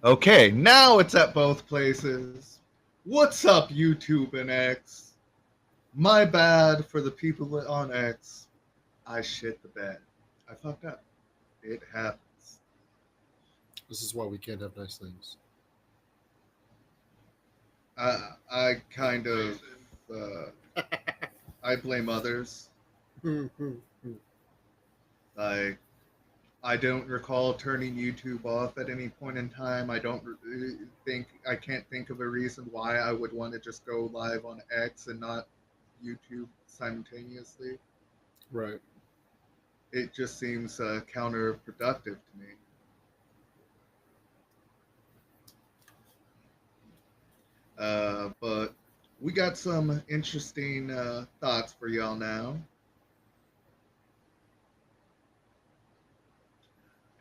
Okay, now it's at both places. What's up, YouTube and X? My bad for the people on X. I shit the bed. I fucked up. It happens. This is why we can't have nice things. I kind of uh, I blame others. Like I don't recall turning YouTube off at any point in time. I don't think I can't think of a reason why I would want to just go live on X and not YouTube simultaneously. Right. It just seems counterproductive to me. But we got some interesting thoughts for y'all now.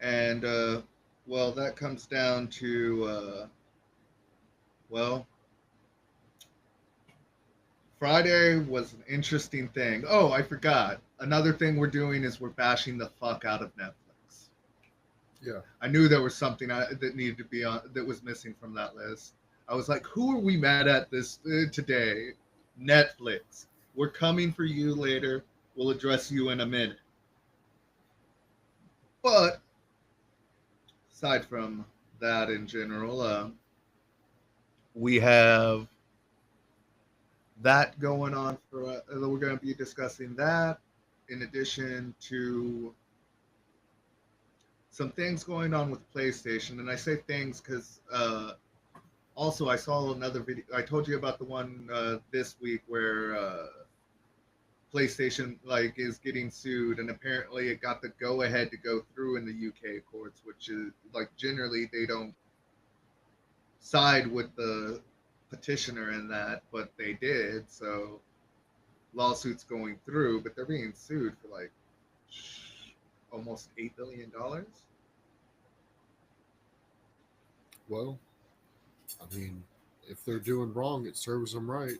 And, well, that comes down to, well, Friday was an interesting thing. Oh, I forgot. Another thing we're doing is we're bashing the fuck out of Netflix. Yeah. I knew there was something that needed to be on that was missing from that list. I was like, who are we mad at this today? Netflix. We're coming for you later. We'll address you in a minute. But aside from that, in general, we have that going on for. We're going to be discussing that in addition to some things going on with PlayStation. And I say things because also I saw another video. I told you about the one this week where PlayStation like is getting sued, and apparently it got the go ahead to go through in the UK courts, which is like generally they don't side with the petitioner in that, but they did. So lawsuits going through, but they're being sued for like almost $8 billion. Well, I mean, if they're doing wrong, it serves them right.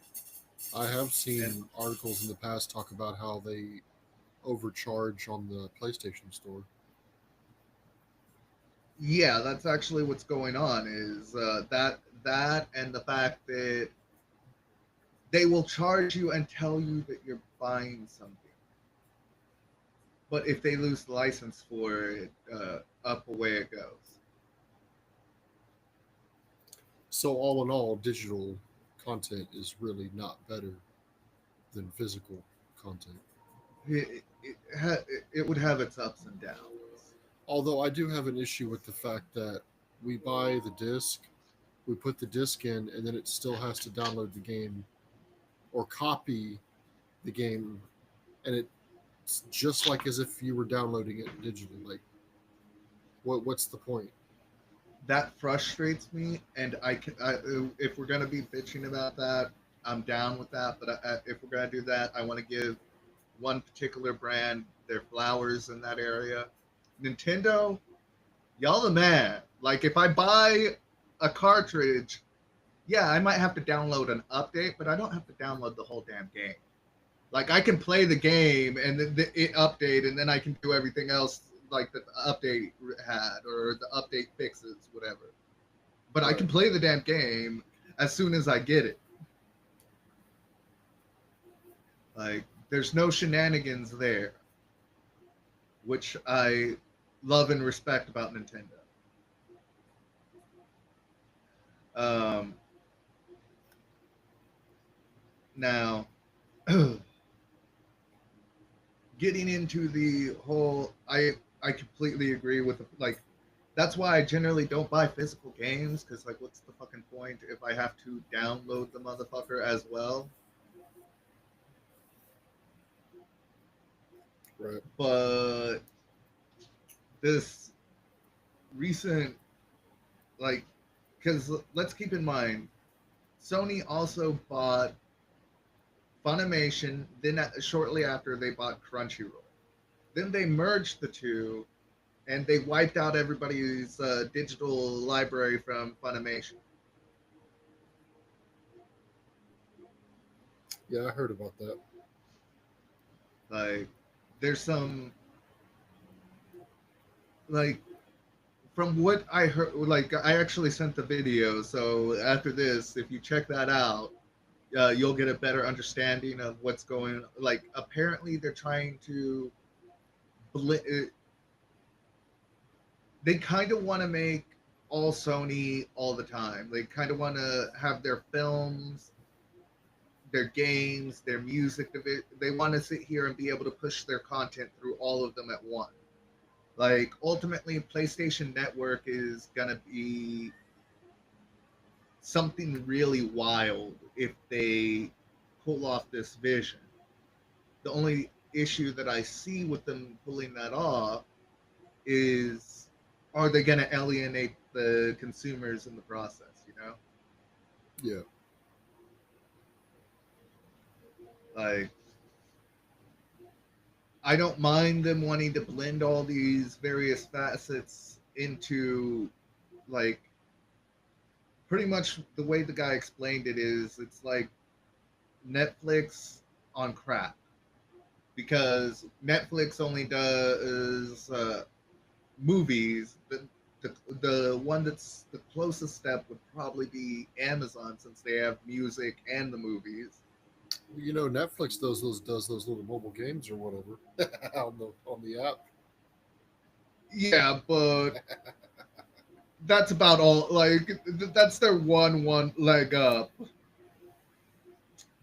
I have And seen articles in the past talk about how they overcharge on the PlayStation Store. yeah, that's actually what's going on. Is that and the fact that they will charge you and tell you that you're buying something, but if they lose the license for it, up away it goes. So, all in all, digital content is really not better than physical content. It would have its ups and downs. Although I do have an issue with the fact that we buy the disc, we put the disc in, and then it still has to download the game or copy the game, and it's just like as if you were downloading it digitally. Like, what's the point? That frustrates me, and if we're gonna be bitching about that, I'm down with that. But if we're gonna do that, I want to give one particular brand their flowers in that area. Nintendo, y'all the man. Like if I buy a cartridge, yeah, I might have to download an update, but I don't have to download the whole damn game. Like I can play the game and it update, and then I can do everything else like the update had or the update fixes whatever. But I Right. can play the damn game as soon as I get it. Like there's no shenanigans there, which I love and respect about Nintendo. Um, now, getting into the whole, I completely agree with like that's why I generally don't buy physical games because like what's the fucking point if I have to download the motherfucker as well? Right. But this recent like because let's keep in mind Sony also bought Funimation. Then shortly after they bought Crunchyroll. Then they merged the two, and they wiped out everybody's digital library from Funimation. Yeah, I heard about that. Like, there's some like from what I heard, like I actually sent the video. So after this, if you check that out, you'll get a better understanding of what's going. Like apparently, they're trying to. They kind of want to make all Sony all the time. They kind of want to have their films, their games, their music. They want to sit here and be able to push their content through all of them at once. Like ultimately, PlayStation Network is gonna be something really wild if they pull off this vision. The only issue that I see with them pulling that off is, are they going to alienate the consumers in the process, you know? Yeah. Like, I don't mind them wanting to blend all these various facets into, like, pretty much the way the guy explained it is it's like Netflix on crack. Because Netflix only does movies. The one that's the closest step would probably be Amazon, since they have music and the movies. You know, Netflix does those little mobile games or whatever on the app. Yeah, but that's about all. Like that's their one leg up.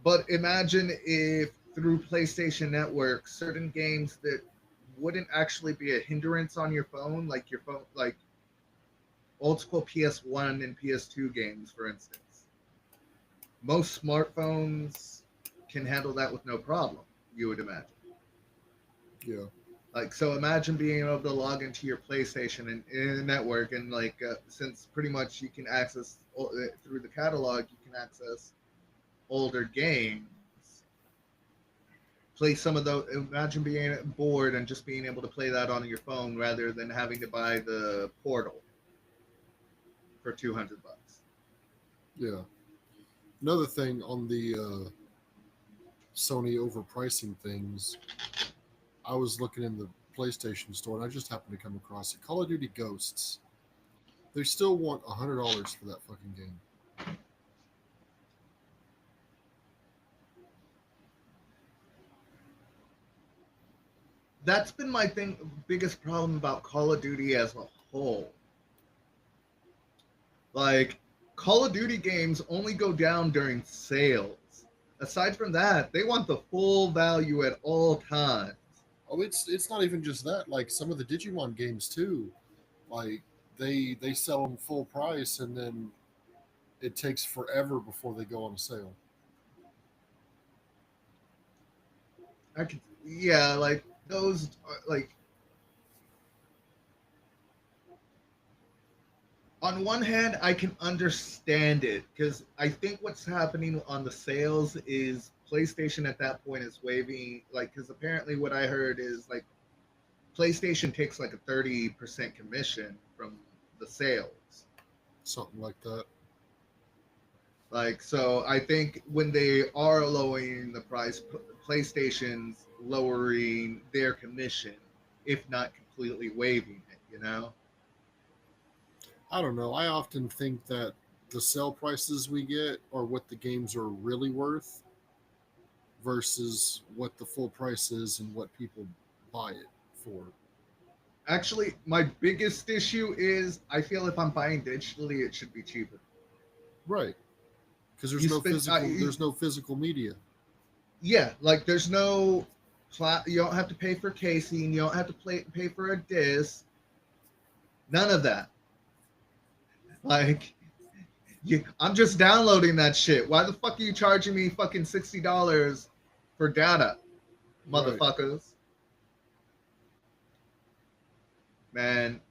But imagine if through PlayStation Network, certain games that wouldn't actually be a hindrance on your phone, like your phone, like old school PS1 and PS2 games, for instance. Most smartphones can handle that with no problem, you would imagine. Yeah. Like, so imagine being able to log into your PlayStation and in the network, and like, since pretty much you can access through the catalog, you can access older games. Play some of those. Imagine being bored and just being able to play that on your phone rather than having to buy the Portal for $200. Yeah. Another thing on the Sony overpricing things, I was looking in the PlayStation store and I just happened to come across it. Call of Duty Ghosts. They still want $100 for that fucking game. That's been my biggest problem about Call of Duty as a whole. Like, Call of Duty games only go down during sales. Aside from that, they want the full value at all times. Oh, it's not even just that. Like some of the Digimon games too. Like they sell them full price and then it takes forever before they go on sale. I could, yeah, like those, like on one hand, I can understand it because I think what's happening on the sales is PlayStation at that point is waiving, like, because apparently what I heard is like PlayStation takes like a 30% commission from the sales. Something like that. Like, so I think when they are lowering the price, PlayStation's lowering their commission, if not completely waiving it, you know? I don't know. I often think that the sale prices we get are what the games are really worth versus what the full price is and what people buy it for. Actually, my biggest issue is I feel if I'm buying digitally, it should be cheaper. Right. Because You spend, there's no physical media. yeah, like there's no, you don't have to pay for casing, you don't have to pay for a disc, none of that. Like, I'm just downloading that shit. Why the fuck are you charging me fucking $60 for data, Right. motherfuckers? Man,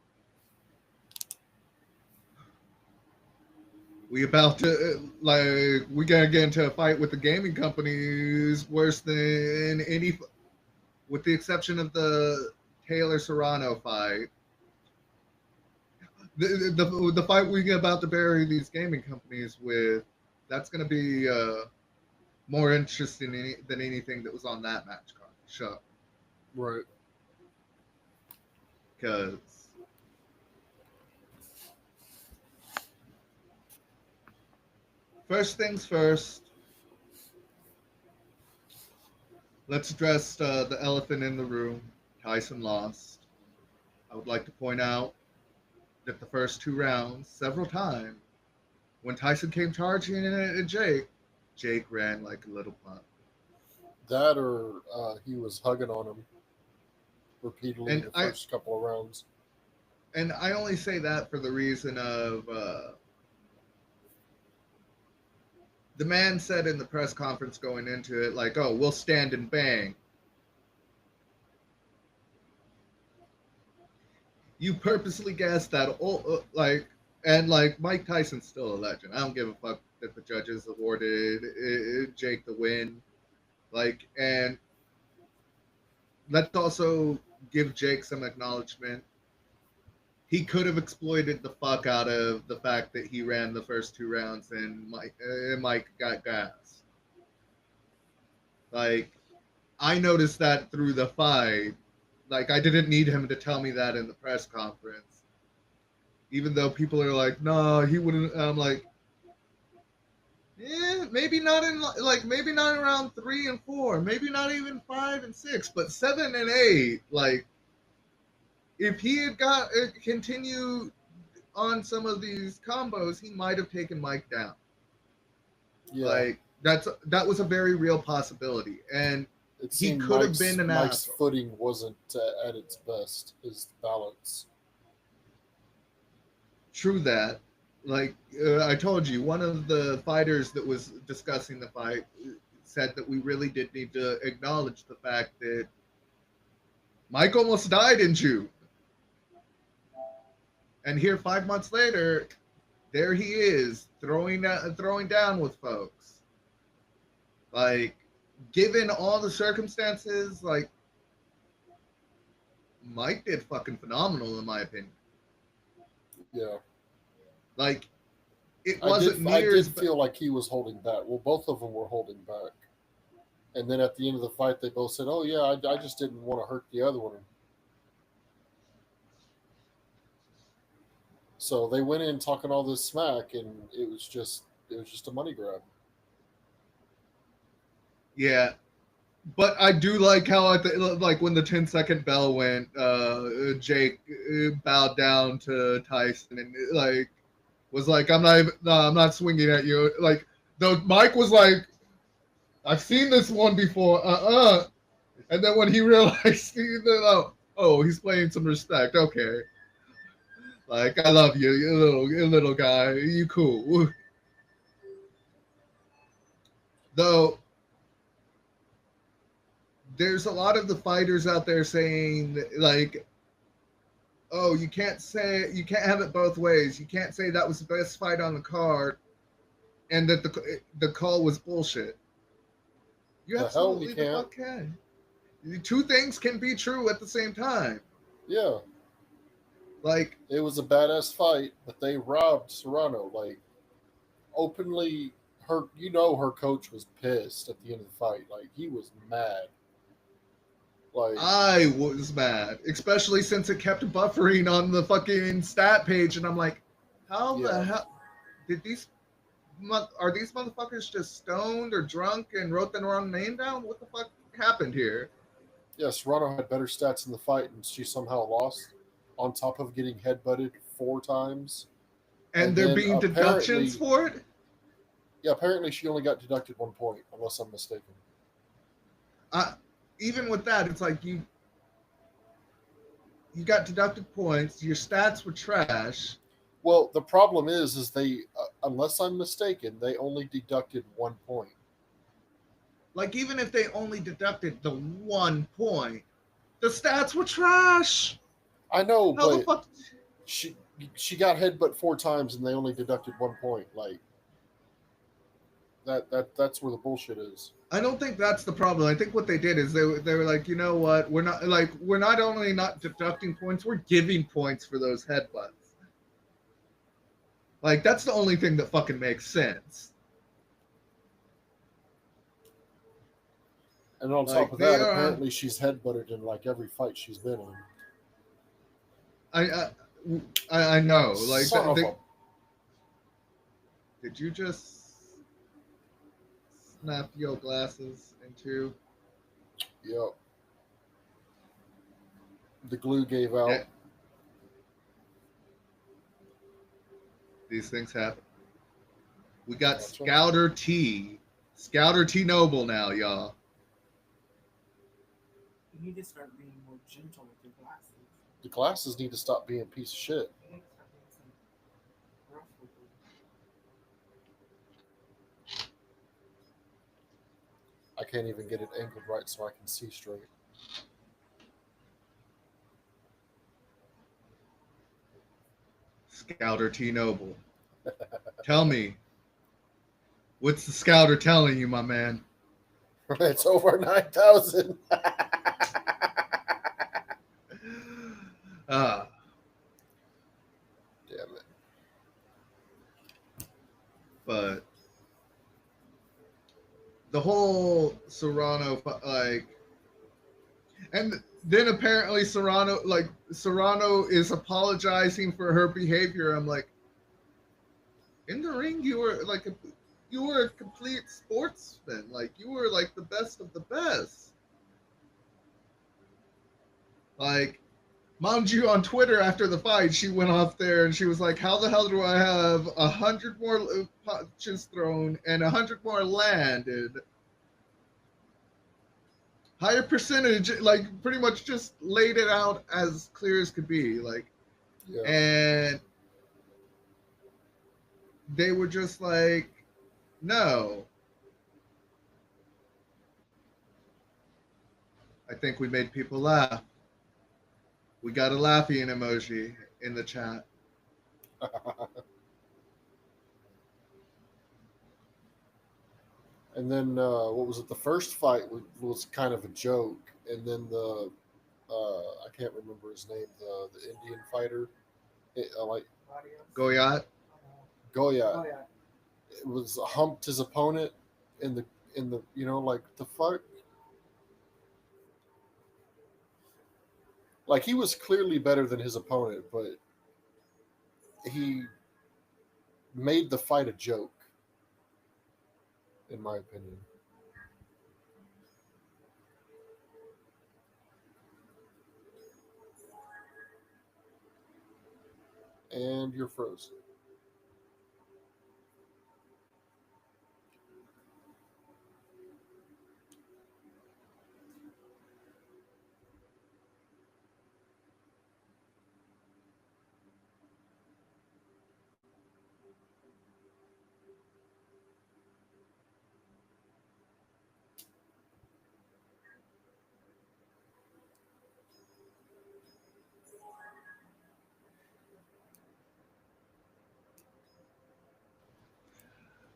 we about to like we gotta get into a fight with the gaming companies worse than any, with the exception of the Taylor Serrano fight. The fight we're about to bury these gaming companies with, that's gonna be more interesting than anything that was on that match card show. Right. Because First things first, let's address the elephant in the room. Tyson lost. I would like to point out that the first 2 rounds, several times, when Tyson came charging in at Jake ran like a little pup. That or he was hugging on him repeatedly And the I first couple of rounds. and I only say that for the reason of the man said in the press conference going into it, like, "Oh, we'll stand and bang." You purposely guessed that, and like Mike Tyson's still a legend. I don't give a fuck that the judges awarded Jake the win. Like, and let's also give Jake some acknowledgement. He could have exploited the fuck out of the fact that he ran the first 2 rounds and Mike got gas. Like, I noticed that through the fight. Like, I didn't need him to tell me that in the press conference. Even though people are like, no, he wouldn't. I'm like, yeah, maybe not in maybe not in round 3 and 4, maybe not even 5 and 6, but 7 and 8. Like, if he had got continued on some of these combos, he might have taken Mike down. Yeah, Like, that was a very real possibility, and it he seemed could have been an Mike's asshole. footing wasn't at its best. His balance. True that. Like, I told you, one of the fighters that was discussing the fight said that we really did need to acknowledge the fact that Mike almost died in June, and here 5 months later, there he is throwing down with folks. Like, given all the circumstances, like, Mike did fucking phenomenal in my opinion. Yeah, Like, it wasn't I near did as feel like he was holding back. Well, both of them were holding back. And then at the end of the fight, they both said, "Oh yeah, I just didn't want to hurt the other one." So they went in talking all this smack, and it was just a money grab. yeah. But I do like how like when the 10-second bell went, Jake bowed down to Tyson and like was like, "I'm not even, no, I'm not swinging at you." Like, though Mike was like, "I've seen this one before." And then when he realized, he's playing some respect. Okay, like, I love you, you little guy. You cool. Though there's a lot of the fighters out there saying like, "Oh, you can't have it both ways. You can't say that was the best fight on the card and that the call was bullshit." You The hell we absolutely the can't. fuck can. Two things can be true at the same time. Yeah, Like, it was a badass fight, but they robbed Serrano. Like openly, her coach was pissed at the end of the fight. Like he was mad. Like I was mad, especially since it kept buffering on the fucking stat page, and I'm like, how the yeah, hell did these? Are these motherfuckers just stoned or drunk and wrote the wrong name down? What the fuck happened here? yeah. Serrano had better stats in the fight, and she somehow lost. On top of getting headbutted 4 times, And and there then being deductions for it. apparently she only got deducted 1 point, unless I'm mistaken. I, Even with that, it's like you got deducted points. Your stats were trash. Well, the problem is they, unless I'm mistaken, they only deducted 1 point. Like, even if they only deducted the 1 point, the stats were trash. I know, How the but fuck? she she got headbutt 4 times and they only deducted 1 point. Like that's where the bullshit is. I don't think that's the problem. I think what they did is they were like, you know what? We're not only not deducting points, we're giving points for those headbutts. Like, that's the only thing that fucking makes sense. And on top Like, of they that, are. apparently she's headbutted in like every fight she's been in. I I know. Like, Son of a did you just snap your glasses into. Yep. The glue gave out. Yeah, these things happen. We got That's right. Scouter T-Noble now, y'all. You need to start being more gentle with your glasses. The glasses need to stop being a piece of shit. You need to start being some rough with them. I can't even get it angled right so I can see straight. Scouter T-Noble. Tell me, what's the Scouter telling you, my man? It's over 9,000. Ah, Damn it. but the whole Serrano, like, and then apparently Serrano is apologizing for her behavior. I'm like, in the ring, you were a complete sportsman. Like, you were like the best of the best. Like, mind you, on Twitter after the fight, she went off there and she was like, "How the hell do I have 100 more punches thrown and 100 more landed? Higher percentage, like pretty much just laid it out as clear as could be, like, Yeah. and they were just like, no. I think we made people laugh. We got a laughing emoji in the chat. And then what was it? The first fight was kind of a joke, and then the I can't remember his name, the Indian fighter, like Goyat. Goya, Oh yeah. it was humped his opponent in the like the fuck. Like he was clearly better than his opponent, but he made the fight a joke, in my opinion. And you're frozen.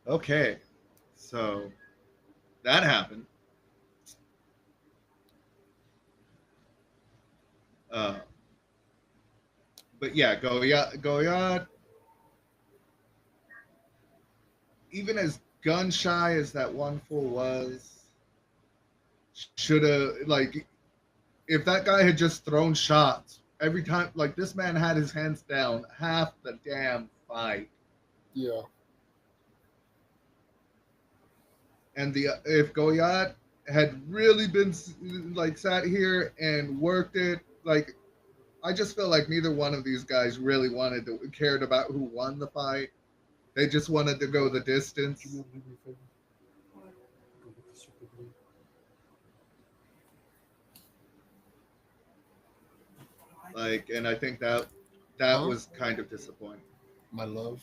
Okay, so that happened. Uh, but yeah, Goyat, even as gun shy as that one fool was, should have, like, if that guy had just thrown shots every time, like, this man had his hands down half the damn fight. Yeah. And if Goyat had really been like sat here and worked it, like, I just feel like neither one of these guys really cared about who won the fight. They just wanted to go the distance. Like, and I think that was kind of disappointing. My love.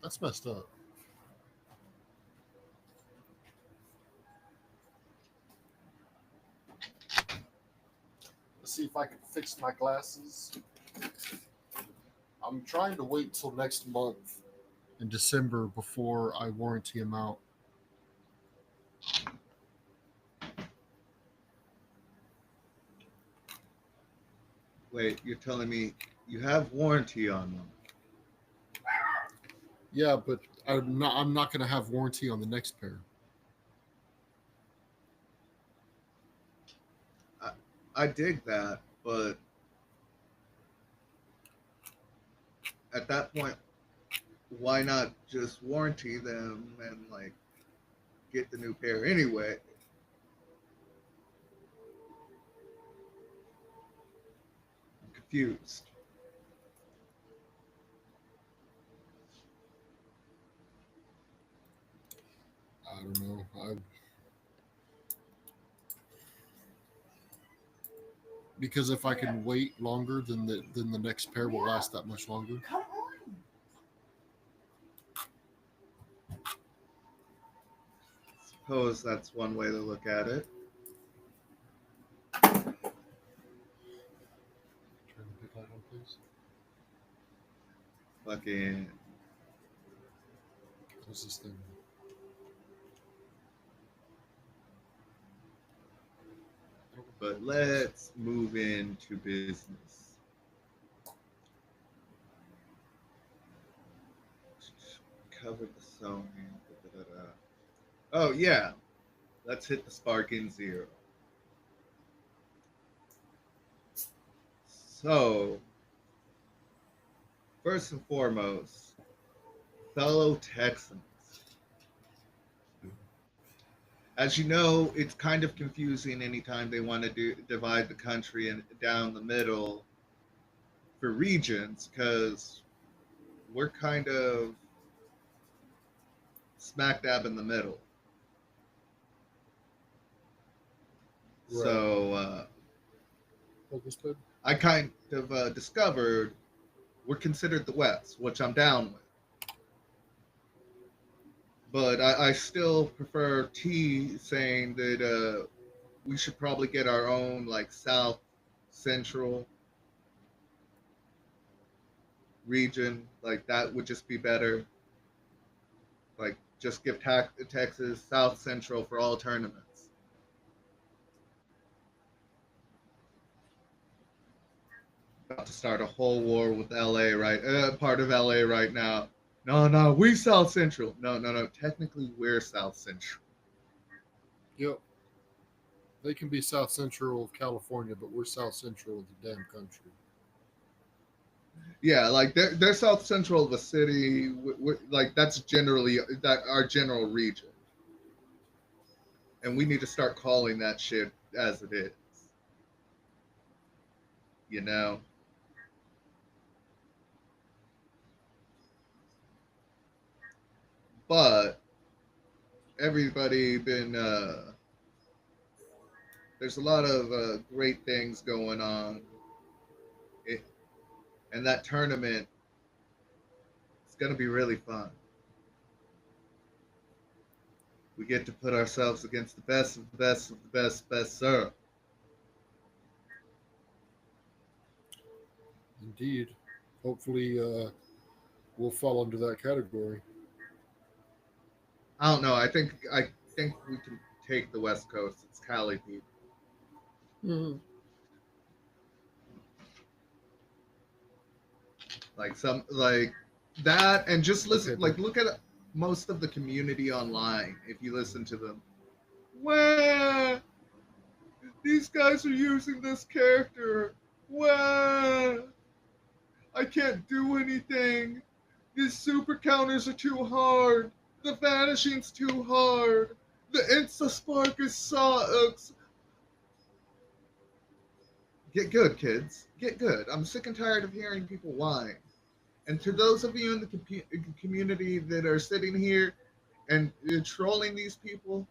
That's messed up. Let's see if I can fix my glasses. I'm trying to wait till next month in December before I warranty them out. Wait, you're telling me you have warranty on them? Yeah, but I'm not going to have warranty on the next pair. I dig that, but at that point, why not just warranty them and, like, get the new pair anyway. I'm confused. I don't know. Because if I can wait longer, then the next pair will last that much longer. Come on. Suppose that's one way to look at it. Turn the big light on, please. Fucking. What's this thing? But let's move into business. Cover the Sony. Da, da, da, da. Oh yeah, let's hit the Sparking Zero. So, first and foremost, fellow Texans. As you know, it's kind of confusing anytime they want to divide the country and down the middle for regions, because we're kind of smack dab in the middle. Right. So Hold this bit. I kind of discovered we're considered the West, which I'm down with. But I still prefer T saying that we should probably get our own like South Central region. Like that would just be better. Like just give Texas South Central for all tournaments. About to start a whole war with LA, right? Part of LA right now. No, we South Central. No. Technically, we're South Central. Yep. They can be South Central of California, but we're South Central of the damn country. Yeah, like they're South Central of the city. Like that's generally that our general region, and we need to start calling that shit as it is. You know. But everybody been there's a lot of great things going on. It, and that tournament is going to be really fun. We get to put ourselves against the best of the best of the best, sir. Indeed. Hopefully, we'll fall under that category. I don't know. I think we can take the West Coast. It's Cali people. Mm-hmm. Like some like that, and just listen. Okay, Like look at most of the community online. If you listen to them, well, these guys are using this character. Well, I can't do anything. These super counters are too hard. The vanishing's too hard. The insta spark is sucks. Get good, kids. Get good. I'm sick and tired of hearing people whine. And to those of you in the community that are sitting here and trolling these people,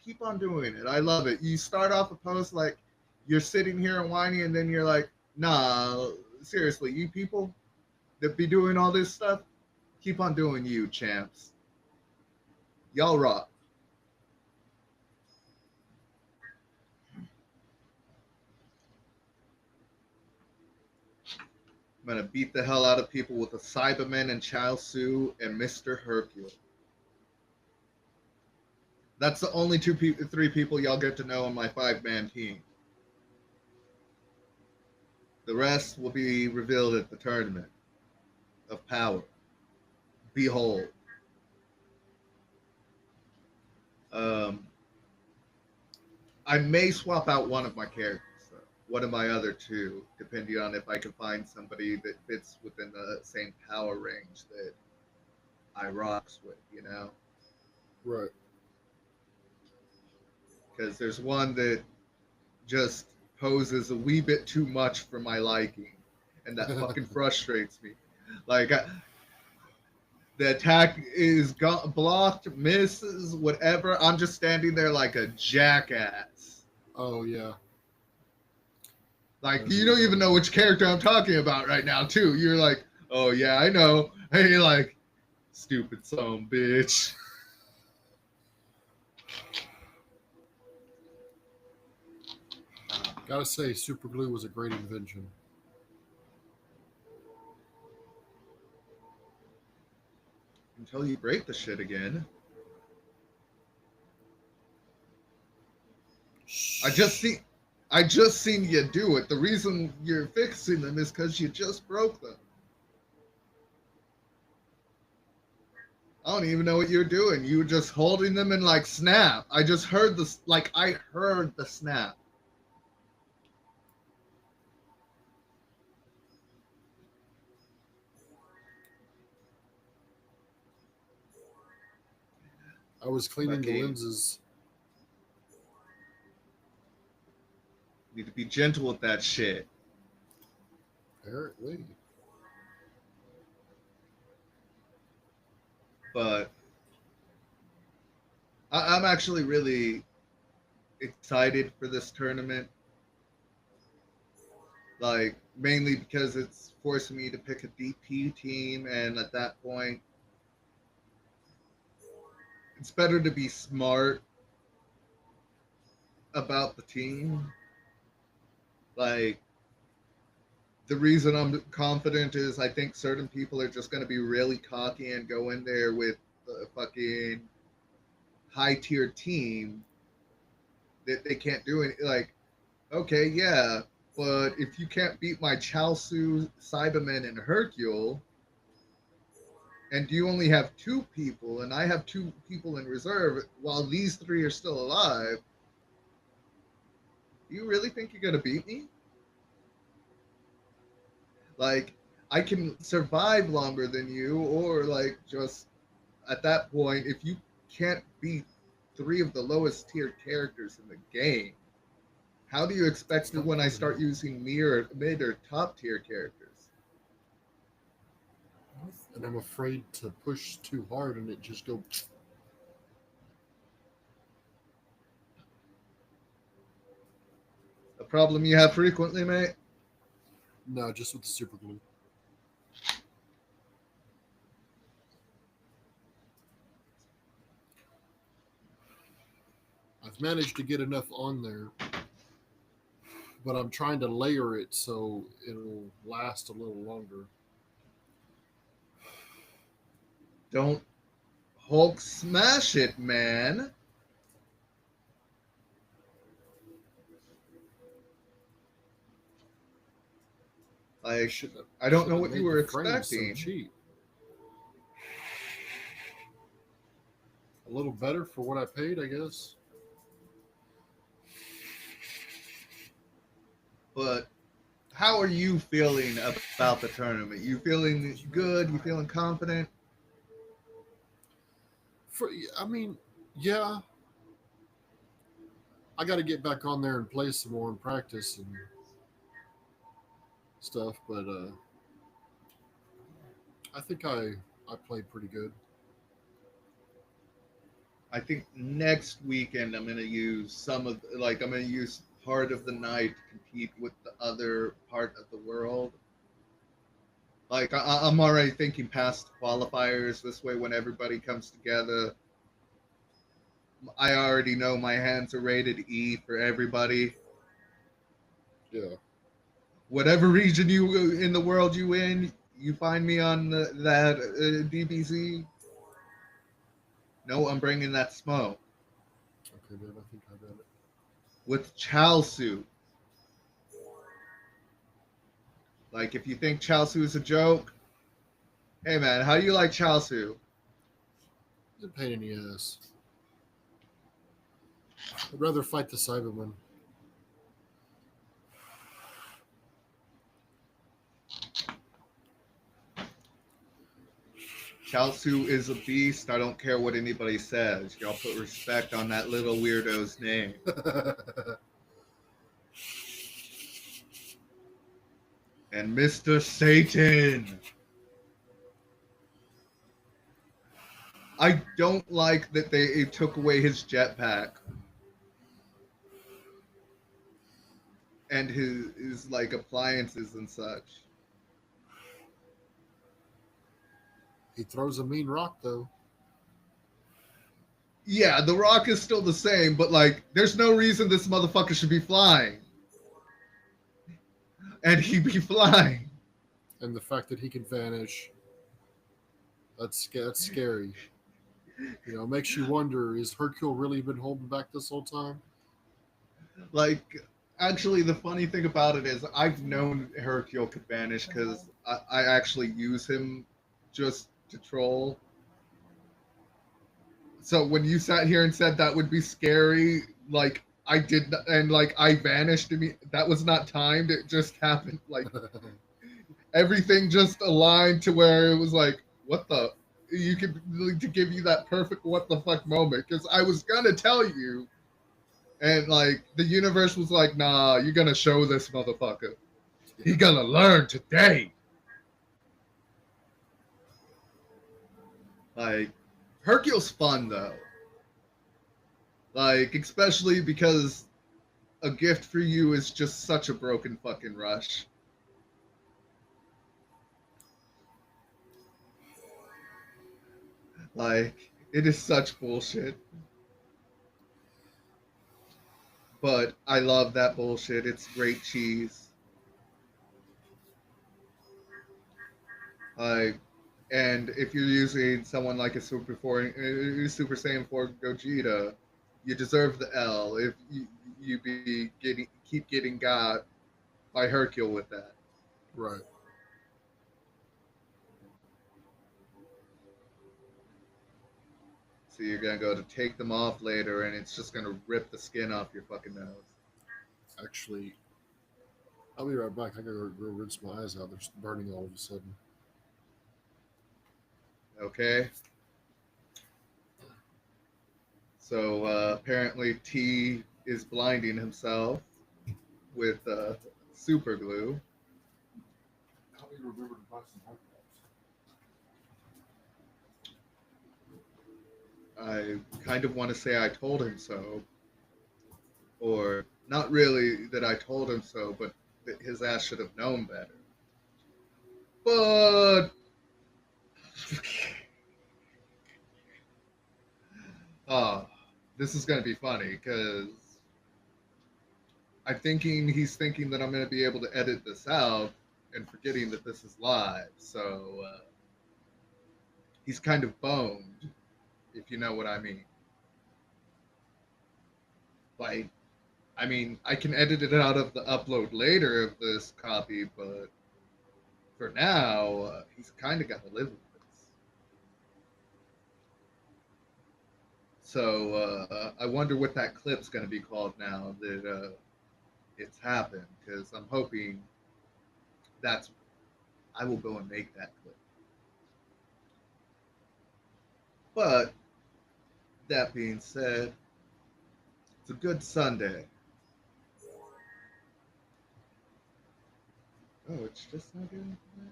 keep on doing it. I love it. You start off a post like you're sitting here and whining, and then you're like, nah, seriously, you people that be doing all this stuff, keep on doing you, champs. Y'all rock. I'm gonna beat the hell out of people with a Cyberman and Chao Su and Mr. Hercule. That's the only three people y'all get to know on my 5-man team. The rest will be revealed at the tournament of power. Behold. Um, I may swap out one of my characters, though. One of my other two, depending on if I can find somebody that fits within the same power range that I rocks with, you know? Right. because there's one that just poses a wee bit too much for my liking, and that fucking frustrates me. Like the attack is blocked, misses, whatever. I'm just standing there like a jackass. Oh yeah. Like you don't even know which character I'm talking about right now, too. You're like, oh yeah, I know. And you're like, stupid son bitch. Gotta say, super glue was a great invention. Until you break the shit again. I just see I just seen you do it. The reason you're fixing them is because you just broke them. I don't even know what you're doing. You were just holding them and like snap. I just heard this, like I heard the snap. I was cleaning the Okay. lenses. Need to be gentle with that shit. Apparently. But I'm actually really excited for this tournament. Like mainly because it's forcing me to pick a DP team, and at that point, it's better to be smart about the team. Like the reason I'm confident is I think certain people are just going to be really cocky and go in there with the fucking high tier team that they can't do it. Like, okay, yeah, but if you can't beat my Chalsu, Cyberman, and Hercule, and you only have two people, and I have two people in reserve, while these three are still alive, do you really think you're going to beat me? Like, I can survive longer than you, or like just at that point, if you can't beat three of the lowest tier characters in the game, how do you expect It's me not when I good start enough. using mid or top tier characters? And I'm afraid to push too hard and it just go. A problem you have frequently, mate? No, just with the super glue. I've managed to get enough on there, but I'm trying to layer it so it'll last a little longer. Don't Hulk smash it, man. I Like, should have I don't should know have what you made the were frames so expecting, cheap. A little better for what I paid, I guess. but how are you feeling about the tournament? You feeling good? You feeling confident? For I mean, yeah, I got to get back on there and play some more and practice and stuff. But I think I played pretty good. I think next weekend I'm gonna use I'm gonna use part of the night to compete with the other part of the world. Like I'm already thinking past qualifiers. This way, when everybody comes together, I already know my hands are rated E for everybody. Yeah. Whatever region you in the world you in, you find me on that DBZ. No, I'm bringing that smoke Okay, man. I think I got it. with Chalsu. Like if you think Chalsu is a joke, hey man, how do you like Chalsu? It's a pain in the ass. I'd rather fight the Cyberman. Chaozu is a beast. I don't care what anybody says. Y'all put respect on that little weirdo's name. And Mr. Satan. I don't like that they took away his jetpack and his like appliances and such. He throws a mean rock though. Yeah, the rock is still the same, but like, there's no reason this motherfucker should be flying, and he be flying. And the fact that he can vanish, that's scary. You know, it makes you wonder: is Hercule really been holding back this whole time? Like, actually, the funny thing about it is, I've known Hercule could vanish because I actually use him just to troll. So when you sat here and said that would be scary, like I did, and like I vanished. To me, that was not timed. It just happened. Like everything just aligned to where it was like, what the? You could to give you that perfect what the fuck moment because I was gonna tell you, and like the universe was like, nah, you're gonna show this motherfucker. He gonna learn today. Like Hercule's fun though. Like especially because a gift for you is just such a broken fucking rush. Like it is such bullshit. But I love that bullshit. It's great cheese. Like, and if you're using someone like a Super Saiyan 4 Gogeta, you deserve the L. If you be getting keep getting got by Hercule with that. Right. So you're gonna go to take them off later, and it's just gonna rip the skin off your fucking nose. Actually, I'll be right back. I gotta go rinse my eyes out. They're burning all of a sudden. Okay. So apparently T is blinding himself with super glue. Help me remember to buy some hot I kind of want to say I told him so, or not really that I told him so, but that his ass should have known better. But oh, this is gonna be funny because he's thinking that I'm gonna be able to edit this out and forgetting that this is live. So he's kind of boned, if you know what I mean. Like, I mean, I can edit it out of the upload later of this copy, but for now, he's kind of got to live with this. So I wonder what that clip's going to be called now that it's happened, because I'm hoping that's I will go and make that clip. But that being said, it's a good Sunday. Oh, it's just not doing that.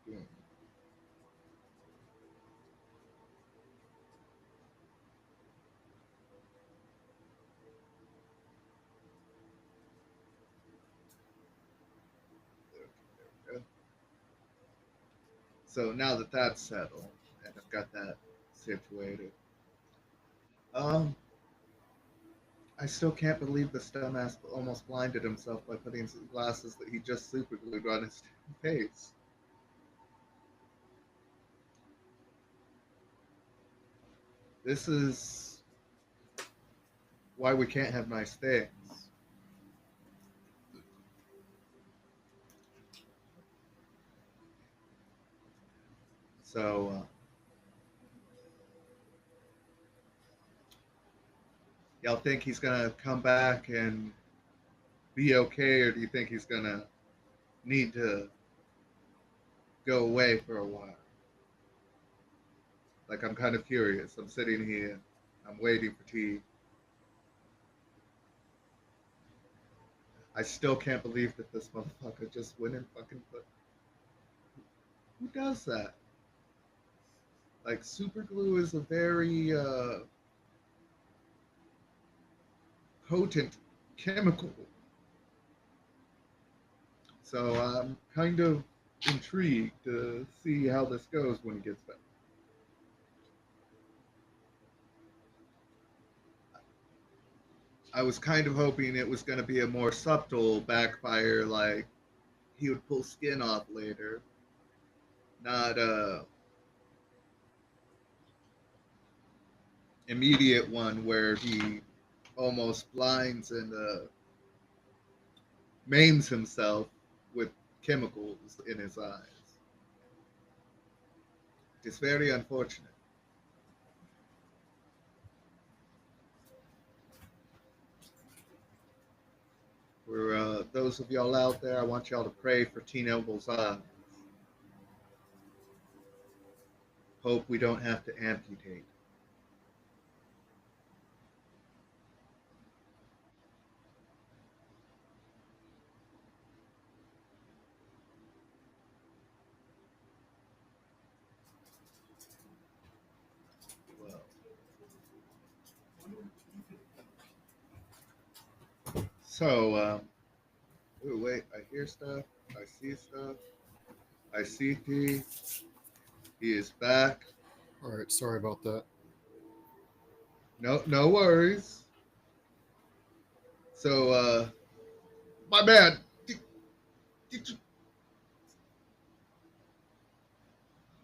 Boom. There we go. So now that that's settled and I've got that situated, um, I still can't believe this dumbass almost blinded himself by putting some glasses that he just super glued on his face. This is why we can't have nice things. So, y'all think he's gonna come back and be okay, or do you think he's gonna need to go away for a while. Like, I'm kind of curious. I'm sitting here. I'm waiting for tea. I still can't believe that this motherfucker just went and fucking put. Who does that? Like, super glue is a very potent chemical. So I'm kind of intrigued to see how this goes when it gets back. I was kind of hoping it was going to be a more subtle backfire, like he would pull skin off later, not a immediate one where he almost blinds and maims himself with chemicals in his eyes. It's very unfortunate. For those of y'all out there, I want y'all to pray for T-Noble's eyes. Hope we don't have to amputate. Well, so, ooh, wait, I hear stuff. I see stuff. I see T. He is back. All right, sorry about that. No worries. So, my bad. Did you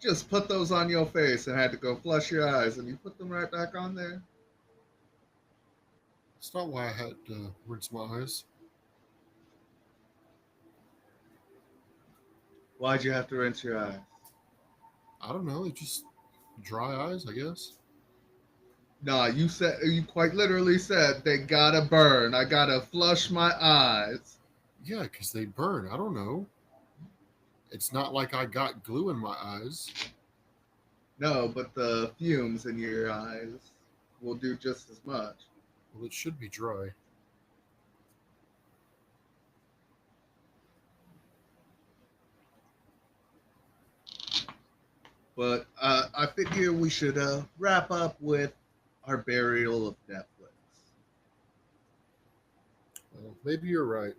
just put those on your face and had to go flush your eyes, and you put them right back on there? It's not why I had to rinse my eyes. Why'd you have to rinse your eyes? I don't know. It's just dry eyes, I guess. Nah, you quite literally said they gotta burn. I gotta flush my eyes. Yeah, because they burn. I don't know. It's not like I got glue in my eyes. No, but the fumes in your eyes will do just as much. Well, it should be dry. But I figure we should wrap up with our burial of Netflix. Well, maybe you're right.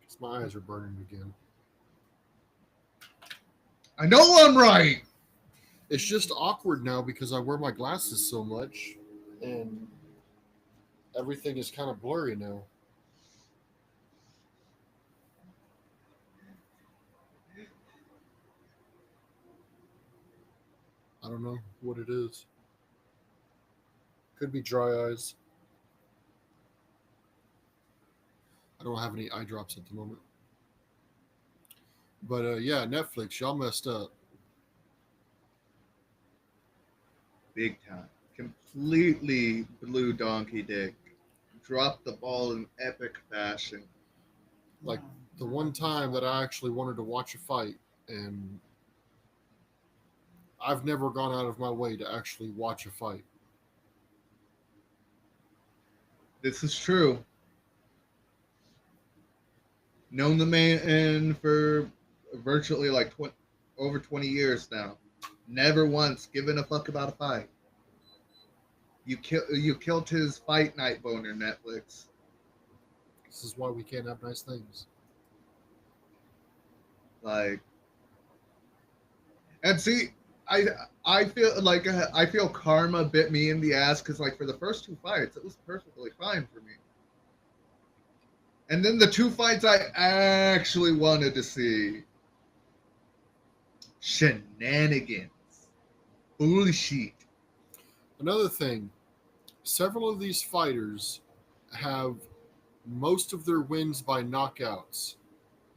Because my eyes are burning again. I know I'm right. It's just awkward now because I wear my glasses so much. And everything is kind of blurry now. I don't know what it is. Could be dry eyes. I don't have any eye drops at the moment. But yeah, Netflix, y'all messed up. Big time. Completely blew Donkey Dick. Dropped the ball in epic fashion. Like the one time that I actually wanted to watch a fight, and I've never gone out of my way to actually watch a fight. This is true. Known the man for virtually like over 20 years now. Never once given a fuck about a fight. You killed his fight night boner, Netflix. This is why we can't have nice things. Like, and see, I I feel karma bit me in the ass because like for the first two fights it was perfectly fine for me, and then the two fights I actually wanted to see, shenanigans, bullshit. Another thing, several of these fighters have most of their wins by knockouts.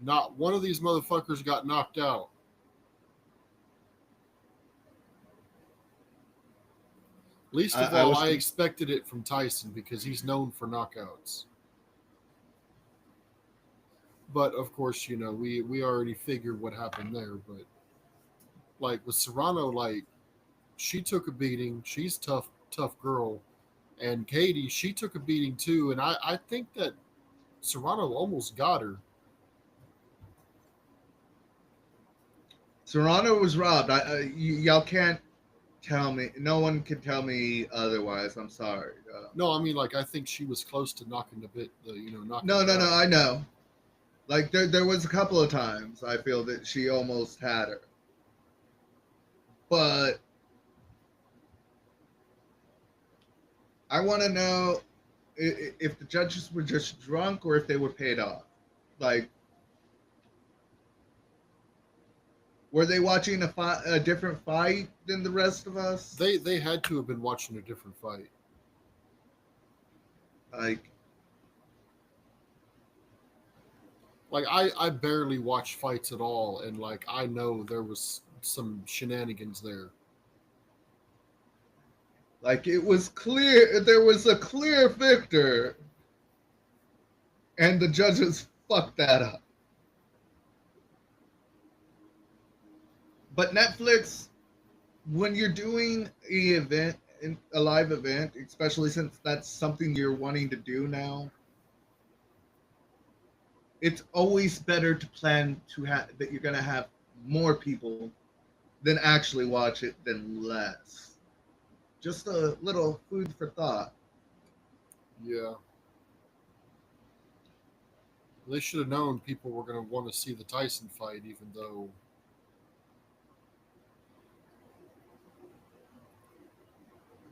Not one of these motherfuckers got knocked out. Least of all, I expected it from Tyson because he's known for knockouts. But of course, you know, we already figured what happened there. But Like with Serrano, like she took a beating. She's tough girl. And Katie, she took a beating too. And I think that Serrano almost got her. Serrano was robbed. Y'all can't tell me. No one can tell me otherwise. I'm sorry. No, I mean like I think she was close to knocking a bit. Knocking No, her no, no. out. I know. Like there was a couple of times I feel that she almost had her, but I want to know if the judges were just drunk or if they were paid off. Like, were they watching a different fight than the rest of us? They had to have been watching a different fight. Like, Like I barely watch fights at all, and like I know there was some shenanigans there. it was clear there was a clear victor, and the judges fucked that up. But Netflix, when you're doing a live event, especially since that's something you're wanting to do now, it's always better to plan to have that you're gonna have more people than actually watch it than less. Just a little food for thought. Yeah, they should have known people were going to want to see the Tyson fight, even though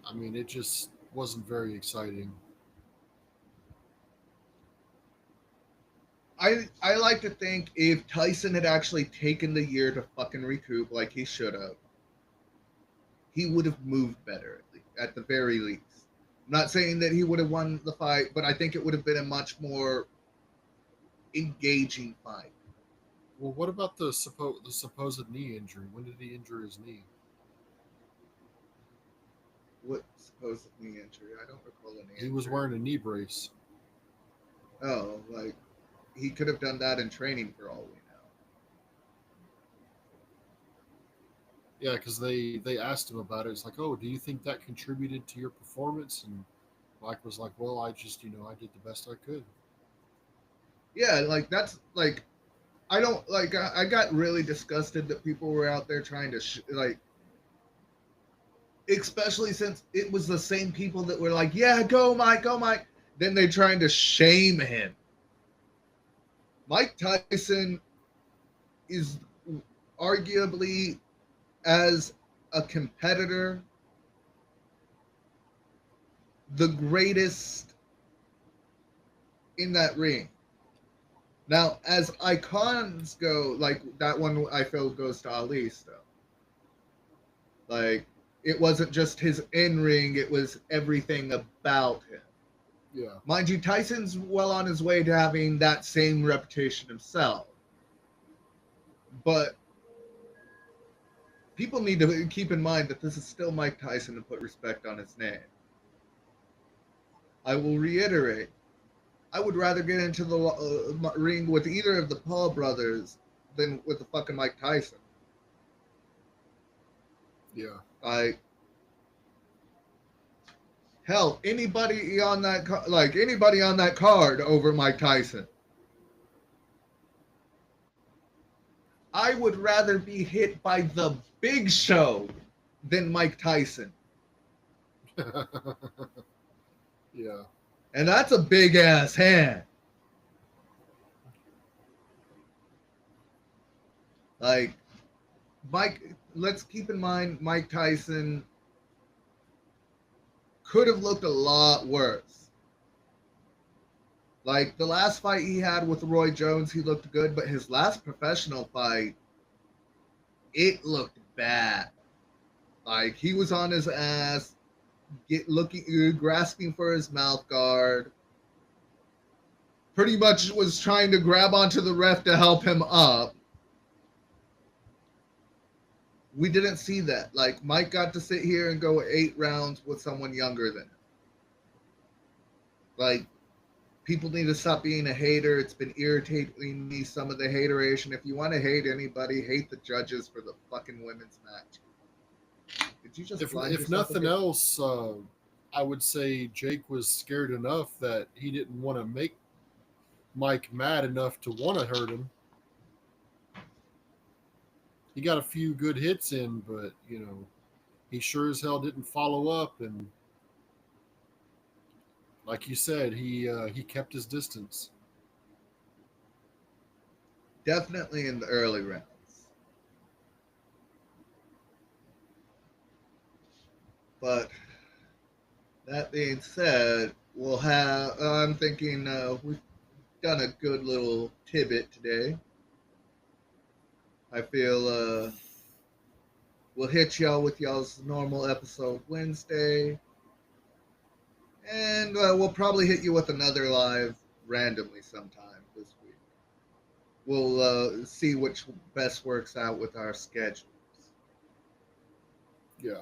I mean it just wasn't very exciting. I like to think if Tyson had actually taken the year to fucking recoup like he should have, he would have moved better at the very least. I'm not saying that he would have won the fight, but I think it would have been a much more engaging fight. Well, what about the supposed knee injury? When did he injure his knee? What supposed knee injury? I don't recall a knee He was injury. wearing a knee brace. Oh, like he could have done that in training for all we know. Yeah, because they asked him about it. It's like, oh, do you think that contributed to your performance? And Mike was like, well, I just I did the best I could. Yeah, like that's like I don't like. I got really disgusted that people were out there trying to especially since it was the same people that were like, "Yeah, go Mike, go Mike." Then they trying to shame him. Mike Tyson is arguably as a competitor the greatest in that ring. Now, as icons go, like that one I feel goes to Ali still. Like it wasn't just his in ring; it was everything about him. Yeah, Mind you, Tyson's well on his way to having that same reputation himself. But people need to keep in mind that this is still Mike Tyson to put respect on his name. I will reiterate, I would rather get into the ring with either of the Paul brothers than with the fucking Mike Tyson. yeah. I hell anybody on that card over Mike Tyson. I would rather be hit by the Big Show than Mike Tyson. Yeah. And that's a big ass hand. Like Mike, let's keep in mind Mike Tyson could have looked a lot worse. Like the last fight he had with Roy Jones, he looked good, but his last professional fight, it looked bad. Like he was on his ass, grasping for his mouth guard. Pretty much was trying to grab onto the ref to help him up. We didn't see that. Like Mike got to sit here and go 8 rounds with someone younger than him. Like people need to stop being a hater. It's been irritating me, some of the hateration. If you want to hate anybody, hate the judges for the fucking women's match. Did you just blind If yourself nothing again? else, I would say Jake was scared enough that he didn't want to make Mike mad enough to want to hurt him. He got a few good hits in, but he sure as hell didn't follow up. And like you said, he kept his distance. Definitely in the early rounds. But that being said, we'll have. I'm thinking we've done a good little tidbit today. I feel we'll hit y'all with y'all's normal episode Wednesday, and we'll probably hit you with another live randomly sometime this week. We'll see which best works out with our schedules. Yeah.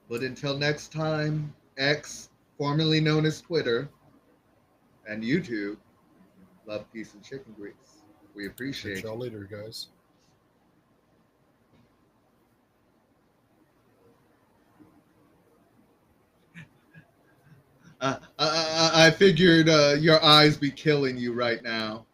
But until next time, X, formerly known as Twitter, and YouTube, love, peace, and chicken grease. We Catch appreciate y'all you. later, guys. I figured your eyes be killing you right now.